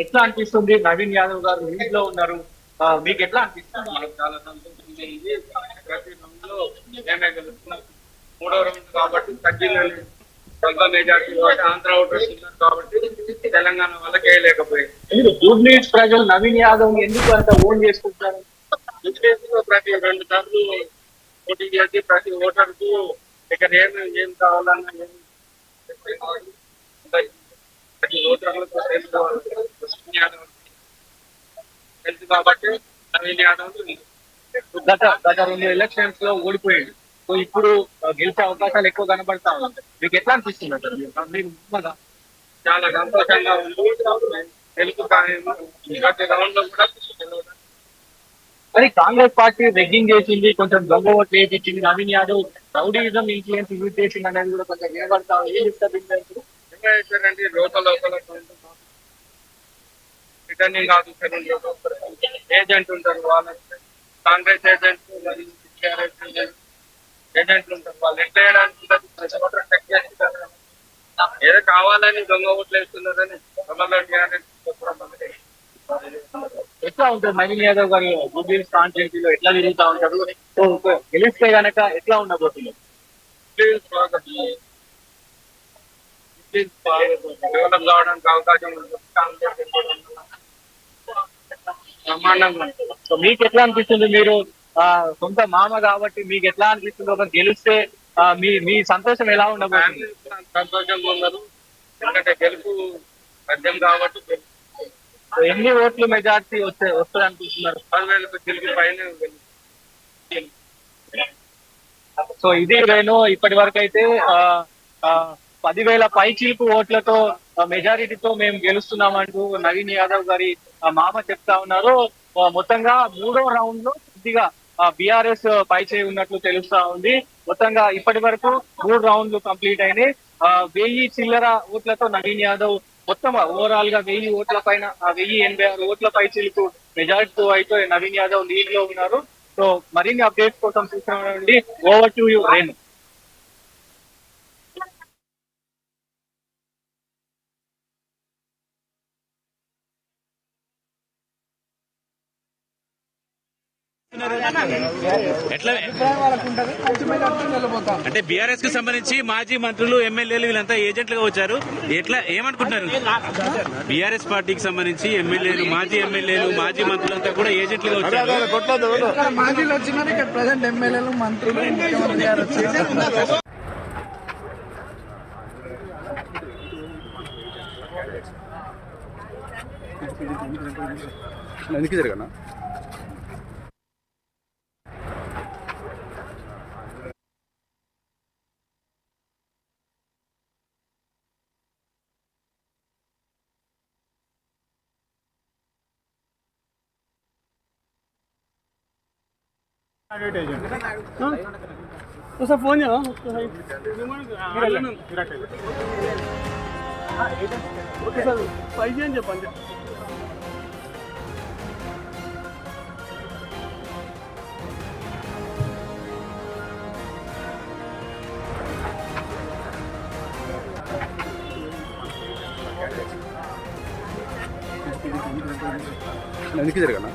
ఎట్లా అనిపిస్తుంది? నవీన్ యాదవ్ గారు లీడ్ లో ఉన్నారు, మీకు ఎట్లా అనిపిస్తుంది? మనకు చాలా సంతోషంగా ఉంది. ప్రతి రౌండ్ లో మేమే గెలుస్తున్నాం. మూడో రౌండ్ కాబట్టి తగ్గిలేదు, కొంత మెజార్టీ కాబట్టి ఆంధ్ర ఓటర్స్ ఉన్నారు కాబట్టి తెలంగాణ వాళ్ళకి వేయలేకపోయింది. జూబ్లీ ప్రజలు నవీన్ యాదవ్ ఎందుకు అంత ఓన్ చేసుకుంటారు? ప్రతి 2 సార్లు పోటీ చేసి ప్రతి ఓటర్ కు ఇక్కడ ఏం కావాలన్నా ప్రతి ఓటర్లకు తెలుసు కాబట్టి నవీన్ యాదవ్ గత 2 ఎలక్షన్స్ లో ఓడిపోయాడు. సో ఇప్పుడు గెలిచే అవకాశాలు ఎక్కువ కనబడతా ఉన్నాయి. మీకు ఎట్లా అనిపిస్తుంది? చాలా సంతోషంగా ఉంది. తెలుసు ప్రతి రౌండ్ లో కూడా మరి కాంగ్రెస్ పార్టీ రెగ్గింగ్ చేసింది, కొంచెం దొంగ ఓట్లు వేయించింది, Naveen Yadav rowdyism influence use చేసింది అనేది కూడా కొంచెం వినబడతా ఉంది. ఏం చెప్తారు? లోకల్ రిటర్నింగ్ ఆఫీసర్ ఏజెంట్ ఉంటారు, వాళ్ళ కాంగ్రెస్ ఏజెంట్ ఏజెంట్లు ఉంటారు. వాళ్ళు ఎట్లా వేయడానికి ఏదో కావాలని దొంగ ఓట్లు వేస్తున్నారని ఎట్లా ఉంటుంది నవీన్ యాదవ్ గారు జూబ్లీ కాన్స్టిట్యూన్సీలో ఎట్లా తిరుగుతా ఉంటారు? సో గెలిస్తే గనక ఎట్లా ఉండబోతుంది? డెవలప్ కావడానికి అవకాశం బ్రహ్మాండంగా. సో మీకు ఎట్లా అనిపిస్తుంది? మీరు సొంత మామ కాబట్టి మీకు ఎట్లా అనిపిస్తుంది? ఒక గెలిస్తే మీ సంతోషం ఎలా ఉండబోతుంది? సంతోషంగా ఉన్నారు, ఎందుకంటే గెలుపు సాధ్యం కాబట్టి. ఎన్ని ఓట్లు మెజార్టీ వస్తుంది అనుకుంటున్నారు? 10,000 గెలుపు పైన. సో ఇది వేణు, ఇప్పటి వరకు అయితే 10,000 పై చిలుపు ఓట్లతో మెజారిటీతో మేము గెలుస్తున్నామంటూ నవీన్ యాదవ్ గారి మామ చెప్తా ఉన్నారు. మొత్తంగా 3వ రౌండ్ లో కొద్దిగా బీఆర్ఎస్ పై చేయి ఉన్నట్లు తెలుస్తా ఉంది. మొత్తంగా ఇప్పటి వరకు 3 రౌండ్లు కంప్లీట్ అయినాయి. 1000 చిల్లర ఓట్లతో నవీన్ యాదవ్ మొత్తం ఓవరాల్ గా 1000 ఓట్ల పైన 1086 ఓట్ల పై చిలుపు మెజారిటీతో అయితే నవీన్ యాదవ్ లీడ్ లో ఉన్నారు. సో మరిన్ని అప్డేట్స్ కోసం చూస్తున్నామండి. Over to you Renu. ఎట్లా అంటే బీఆర్ఎస్ కి సంబంధించి మాజీ మంత్రులు, ఎమ్మెల్యేలు వీళ్ళంతా ఏజెంట్లుగా వచ్చారు. ఎట్లా ఏమనుకుంటున్నారు? బీఆర్ఎస్ పార్టీకి సంబంధించి ఎమ్మెల్యేలు, మాజీ ఎమ్మెల్యేలు, మాజీ మంత్రులంతా కూడా ఏజెంట్లుగా వచ్చారు. మాజీలు వచ్చినారు, ఇక్కడ ప్రజెంట్ ఎమ్మెల్యేలు, మంత్రులు, ముఖ్యమంత్రి గారు వచ్చేసి ఎందుకు జరగనా? उसका फोन है ఓకే సార్ 5 అని చెప్పండి. ఎందుకు జరగనా?